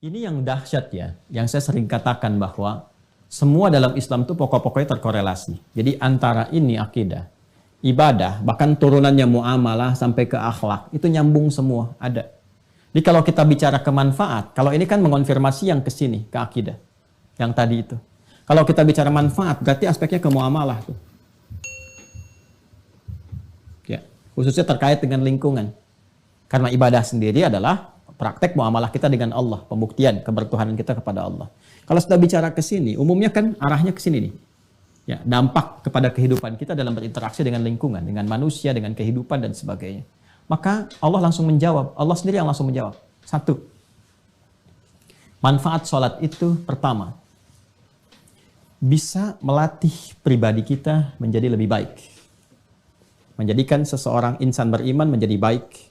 Ini yang dahsyat ya, yang saya sering katakan bahwa semua dalam Islam itu pokok-pokoknya terkorelasi. Jadi antara ini akidah, ibadah, bahkan turunannya muamalah sampai ke akhlak, itu nyambung semua, ada. Jadi kalau kita bicara ke manfaat, kalau ini kan mengonfirmasi yang ke sini, ke akidah, yang tadi itu. Kalau kita bicara manfaat, berarti aspeknya ke muamalah tuh. Ya, khususnya terkait dengan lingkungan. Karena ibadah sendiri adalah praktek muamalah kita dengan Allah, pembuktian kebertuhanan kita kepada Allah. Kalau sudah bicara ke sini, umumnya kan arahnya ke sini nih. Ya, dampak kepada kehidupan kita dalam berinteraksi dengan lingkungan, dengan manusia, dengan kehidupan dan sebagainya. Maka Allah langsung menjawab, Allah sendiri yang langsung menjawab. Satu, manfaat sholat itu pertama, bisa melatih pribadi kita menjadi lebih baik. Menjadikan seseorang insan beriman menjadi baik.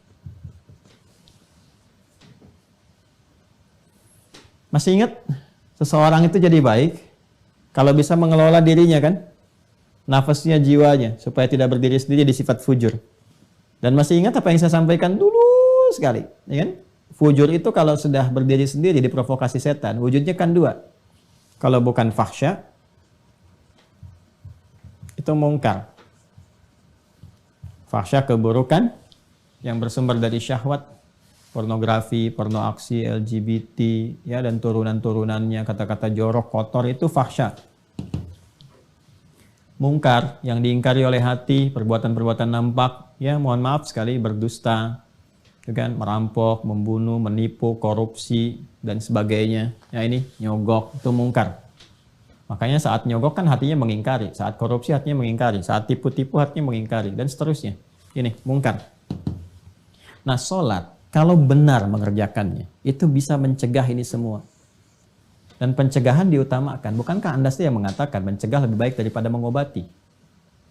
Masih ingat seseorang itu jadi baik kalau bisa mengelola dirinya kan? Nafasnya, jiwanya, supaya tidak berdiri sendiri di sifat fujur. Dan masih ingat apa yang saya sampaikan dulu sekali, ya kan? Fujur itu kalau sudah berdiri sendiri diprovokasi setan, wujudnya kan dua. Kalau bukan fahsya, itu mungkar. Fahsya keburukan yang bersumber dari syahwat, pornografi, porno aksi, LGBT, ya, dan turunan-turunannya, kata-kata jorok, kotor, itu fahsya. Mungkar yang diingkari oleh hati, perbuatan-perbuatan nampak, ya mohon maaf sekali, berdusta, kan, merampok, membunuh, menipu, korupsi, dan sebagainya. Ya ini nyogok, itu mungkar. Makanya saat nyogok kan hatinya mengingkari, saat korupsi hatinya mengingkari, saat tipu-tipu hatinya mengingkari, dan seterusnya. Ini mungkar. Nah, sholat, kalau benar mengerjakannya, itu bisa mencegah ini semua. Dan pencegahan diutamakan. Bukankah Anda sih yang mengatakan mencegah lebih baik daripada mengobati?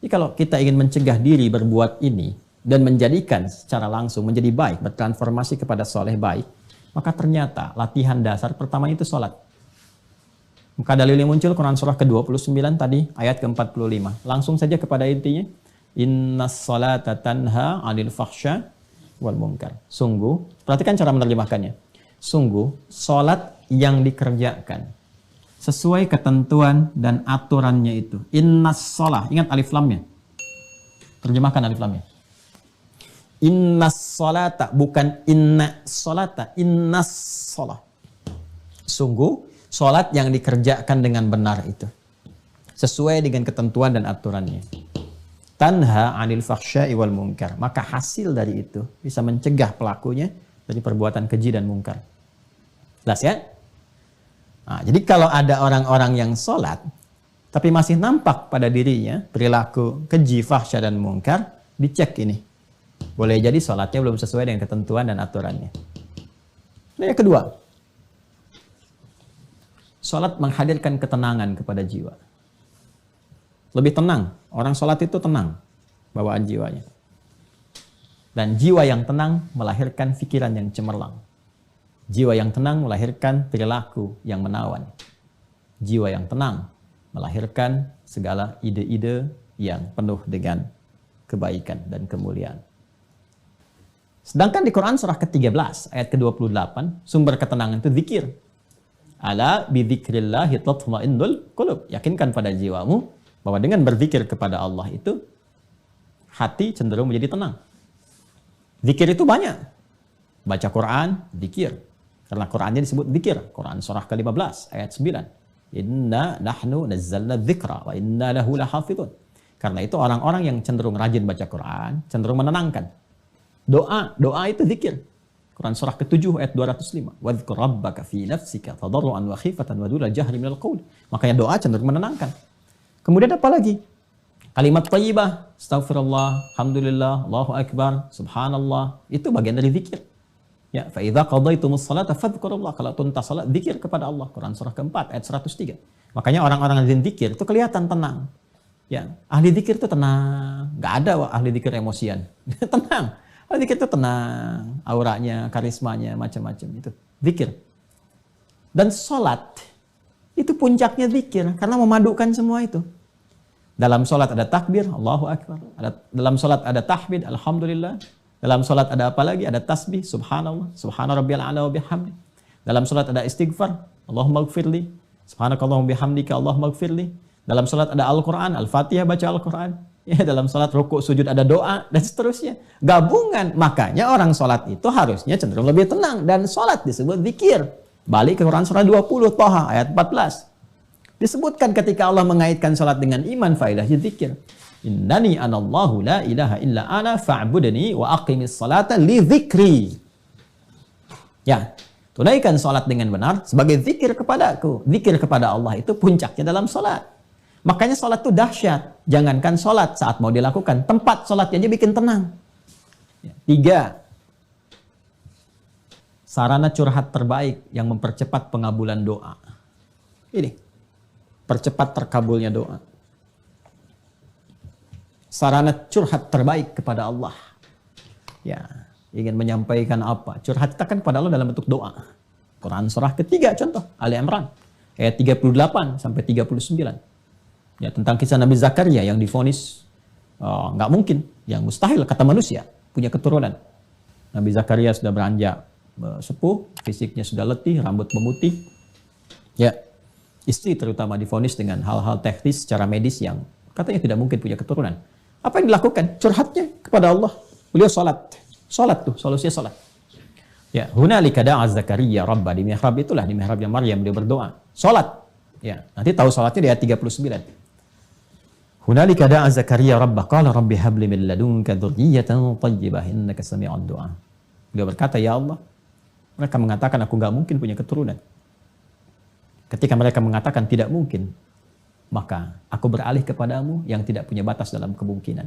Jadi kalau kita ingin mencegah diri berbuat ini, dan menjadikan secara langsung menjadi baik, bertransformasi kepada soleh baik, maka ternyata latihan dasar pertama itu sholat. Maka dalil yang muncul Quran surah ke-29 tadi, ayat ke-45. Langsung saja kepada intinya. Innas sholata tanha 'anil fahsya wal munkar. Sungguh, perhatikan cara menerjemahkannya. Sungguh, sholat yang dikerjakan sesuai ketentuan dan aturannya itu. Innas sholah, ingat alif lamnya. Terjemahkan alif lamnya. Innas sholata, bukan inna sholata, innas sholah. Sungguh, sholat yang dikerjakan dengan benar itu sesuai dengan ketentuan dan aturannya. Tanha 'anil fahsya'i wal munkar. Maka hasil dari itu bisa mencegah pelakunya dari perbuatan keji dan munkar. Jelas ya? Nah, jadi kalau ada orang-orang yang sholat tapi masih nampak pada dirinya perilaku keji, fahsya dan munkar, dicek ini. Boleh jadi sholatnya belum sesuai dengan ketentuan dan aturannya. Nah, yang kedua, sholat menghadirkan ketenangan kepada jiwa. Lebih tenang. Orang sholat itu tenang bawaan jiwanya. Dan jiwa yang tenang melahirkan pikiran yang cemerlang. Jiwa yang tenang melahirkan perilaku yang menawan. Jiwa yang tenang melahirkan segala ide-ide yang penuh dengan kebaikan dan kemuliaan. Sedangkan di Quran surah ke-13 ayat ke-28, sumber ketenangan itu zikir. Ala bidzikrillahi tatma'innul qulub. Yakinkan pada jiwamu bahwa dengan berzikir kepada Allah itu hati cenderung menjadi tenang. Zikir itu banyak. Baca Quran, zikir. Karena Qurannya disebut zikir. Quran surah ke-15 ayat 9. Inna nahnu nazzalna dzikra wa inna lahu lahafidun. Karena itu orang-orang yang cenderung rajin baca Quran, cenderung menenangkan. Doa itu zikir. Quran surah ke-7 ayat 205. Wadhkur rabbaka fi nafsika tadarruan wa khifatan wa duna jahri minal qaul. Makanya doa cenderung menenangkan. Kemudian apa lagi? Kalimat thayyibah, astaghfirullah, alhamdulillah, Allahu akbar, subhanallah, itu bagian dari zikir. Ya, fa idza qadaytumus salata fadhkurullah. Kalau tuntas salat, zikir kepada Allah. Quran surah ke-4 ayat 103. Makanya orang-orang yang zikir itu kelihatan tenang. Ya, ahli zikir itu tenang. Enggak ada ahli zikir emosian. Tenang. Ahli zikir itu tenang, auranya, karismanya, macam-macam itu. Zikir. Dan salat itu puncaknya zikir karena memadukan semua itu. Dalam sholat ada takbir, Allahu Akbar. Dalam sholat ada tahmid, Alhamdulillah. Dalam sholat ada apa lagi? Ada tasbih, Subhanallah, Subhana rabbiyal a'la wa bihamdi. Dalam salat ada istighfar, Allahumma gfirli, subhanakallahumma bihamdika, Allahumma gfirli. Dalam salat ada Al-Quran, Al-Fatihah baca Al-Quran. Ya, dalam salat rukuk sujud ada doa dan seterusnya. Gabungan. Makanya orang salat itu harusnya cenderung lebih tenang, dan salat disebut zikir. Balik ke Quran surah 20 Thaha ayat 14. Disebutkan ketika Allah mengaitkan salat dengan iman, faedahnya zikir. Innani anallahu la ilaha illa ana fa'budni wa aqimis salata li dzikri. Ya, tunaikan salat dengan benar sebagai zikir kepadaku. Zikir kepada Allah itu puncaknya dalam salat. Makanya salat itu dahsyat. Jangankan salat saat mau dilakukan, tempat salatnya aja bikin tenang. Ya. 3. Sarana curhat terbaik yang mempercepat pengabulan doa. Ini, percepat terkabulnya doa. Sarana curhat terbaik kepada Allah. Ya, ingin menyampaikan apa? Curhat kita kan kepada Allah dalam bentuk doa. Quran surah ketiga contoh, Ali Imran ayat 38 sampai 39. Ya, tentang kisah Nabi Zakaria yang divonis nggak mungkin, yang mustahil kata manusia punya keturunan. Nabi Zakaria sudah beranjak sepuh, fisiknya sudah letih, rambut memutih. Ya, istri terutama divonis dengan hal-hal teknis secara medis yang katanya tidak mungkin punya keturunan. Apa yang dilakukan? Curhatnya kepada Allah. Beliau salat. Salat tuh, solusinya salat. Ya, hunalika da'a Zakaria rabba, di mihrab itulah, di mihrabnya Maryam dia berdoa. Salat. Ya, nanti tahu salatnya di ayat 39. Hunalika da'a Zakaria rabba qala rabbi habli min ladunka dzurriyyatan thayyibah innaka sami'ud du'a. Beliau berkata, ya Allah, mereka mengatakan aku nggak mungkin punya keturunan. Ketika mereka mengatakan tidak mungkin, maka aku beralih kepadamu yang tidak punya batas dalam kemungkinan.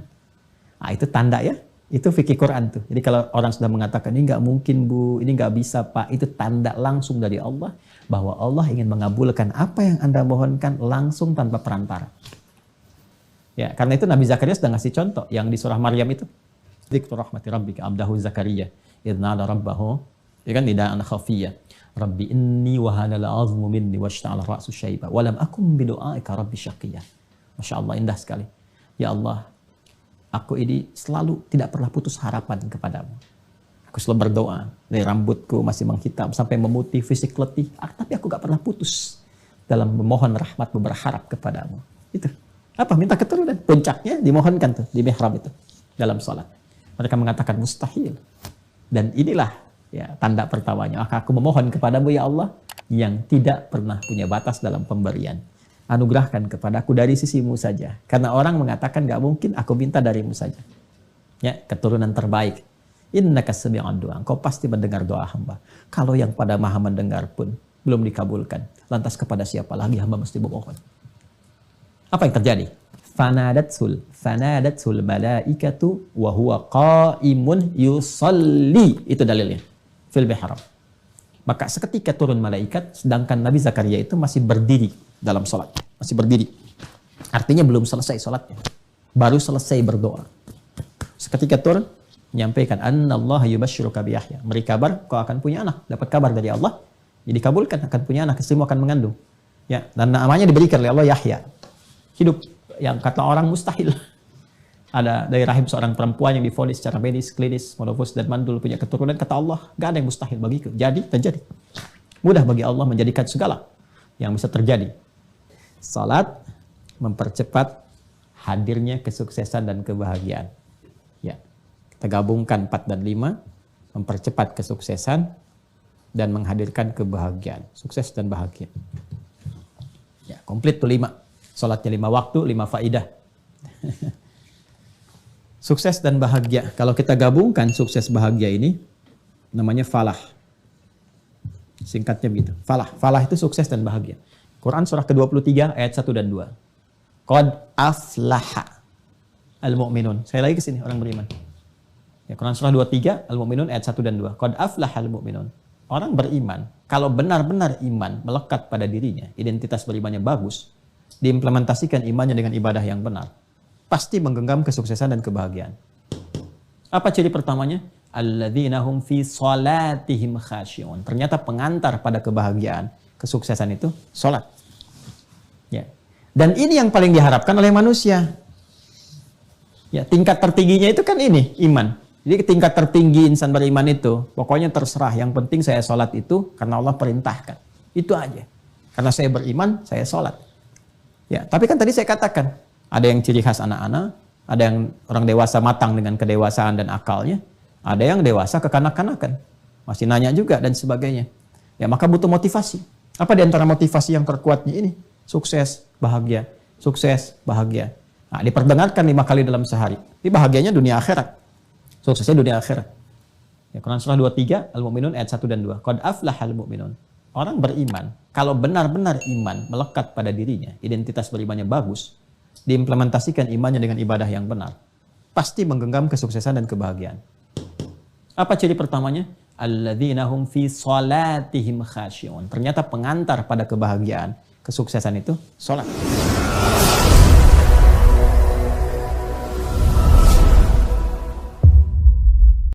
Nah, itu tanda ya. Itu fikih Quran tuh. Jadi kalau orang sudah mengatakan ini nggak mungkin bu, ini nggak bisa pak, itu tanda langsung dari Allah bahwa Allah ingin mengabulkan apa yang Anda mohonkan langsung tanpa perantara. Ya, karena itu Nabi Zakaria sudah ngasih contoh yang di surah Maryam itu. Dzikru rahmati rabbika abdahu Zakaria idz nada rabbahu, ya kan, nidaan khafiyah. Rabbi inni wa hanal 'azmu minni washta'ala ra'su syaiba wa lam akum bi du'aika rabbi syaqiyya. Masya Allah, indah sekali. Ya Allah, aku ini selalu tidak pernah putus harapan kepadamu. Aku selalu berdoa, dari rambutku masih menghitam sampai memutih, fisik letih, tapi aku gak pernah putus dalam memohon rahmatmu, berharap kepadamu. Itu. Apa? Minta keturunan. Puncaknya dimohonkan tuh di mihrab itu dalam salat. Mereka mengatakan mustahil. Dan inilah ya tanda pertamanya. Maka aku memohon kepadamu ya Allah yang tidak pernah punya batas dalam pemberian. Anugerahkan kepadaku dari sisimu saja. Karena orang mengatakan gak mungkin, aku minta darimu saja. Ya, keturunan terbaik. Innaka sami'ud du'a. Engkau pasti mendengar doa hamba. Kalau yang pada maha mendengar pun belum dikabulkan, lantas kepada siapa lagi hamba mesti memohon? Apa yang terjadi? Fanadatul malaikatu wa huwa qa'imun yusalli. Itu dalilnya. Fil mihrab. Maka seketika turun malaikat, sedangkan Nabi Zakaria itu masih berdiri dalam sholat. Masih berdiri. Artinya belum selesai sholatnya. Baru selesai berdoa. Seketika turun, menyampaikan, Annallaha yubashshiruka bi Yahya. Beri kabar, kau akan punya anak. Dapat kabar dari Allah. Jadi kabulkan, akan punya anak. Istrimu akan mengandung. Ya, dan namanya diberikan oleh Allah Yahya. Hidup yang kata orang mustahil. Ada dari rahim seorang perempuan yang divonis secara medis, klinis, monofus dan mandul punya keturunan, kata Allah, gak ada yang mustahil bagiku. Jadi, terjadi. Mudah bagi Allah menjadikan segala yang bisa terjadi. Salat mempercepat hadirnya kesuksesan dan kebahagiaan. Ya. Kita gabungkan 4 dan 5, mempercepat kesuksesan dan menghadirkan kebahagiaan. Sukses dan bahagia. Ya, komplit tuh 5. Salatnya 5 waktu, 5 faidah. Sukses dan bahagia. Kalau kita gabungkan sukses bahagia ini, namanya falah. Singkatnya begitu. Falah. Falah itu sukses dan bahagia. Quran surah ke-23 ayat 1 dan 2. Qad aflaha al-mu'minun. Saya lagi ke sini, orang beriman. Ya, Quran surah 23 al-mu'minun ayat 1 dan 2. Qad aflaha al-mu'minun. Orang beriman, kalau benar-benar iman melekat pada dirinya, identitas berimannya bagus, diimplementasikan imannya dengan ibadah yang benar, pasti menggenggam kesuksesan dan kebahagiaan. Apa ciri pertamanya? Alladzina hum fi salatihim khashi'un. Ternyata pengantar pada kebahagiaan, kesuksesan itu salat. Ya. Dan ini yang paling diharapkan oleh manusia. Ya, tingkat tertingginya itu kan ini, iman. Jadi tingkat tertinggi insan beriman itu, pokoknya terserah. Yang penting saya sholat itu karena Allah perintahkan. Itu aja. Karena saya beriman, saya sholat. Ya, tapi kan tadi saya katakan, ada yang ciri khas anak-anak, ada yang orang dewasa matang dengan kedewasaan dan akalnya, ada yang dewasa kekanak-kanakan, masih nanya juga dan sebagainya. Ya, maka butuh motivasi. Apa di antara motivasi yang terkuatnya ini? Sukses, bahagia. Sukses, bahagia. Nah, diperdengarkan 5 kali dalam sehari. Ini bahagianya dunia akhirat. Suksesnya dunia akhirat. Ya, Quran surah 23, Al-Mu'minun ayat 1 dan 2. Qad aflahal mu'minun. Orang beriman, kalau benar-benar iman melekat pada dirinya, identitas berimannya bagus, diimplementasikan imannya dengan ibadah yang benar, pasti menggenggam kesuksesan dan kebahagiaan. Apa ciri pertamanya? Alladzina hum fi salatihim khasyi'un. Ternyata pengantar pada kebahagiaan, kesuksesan itu salat.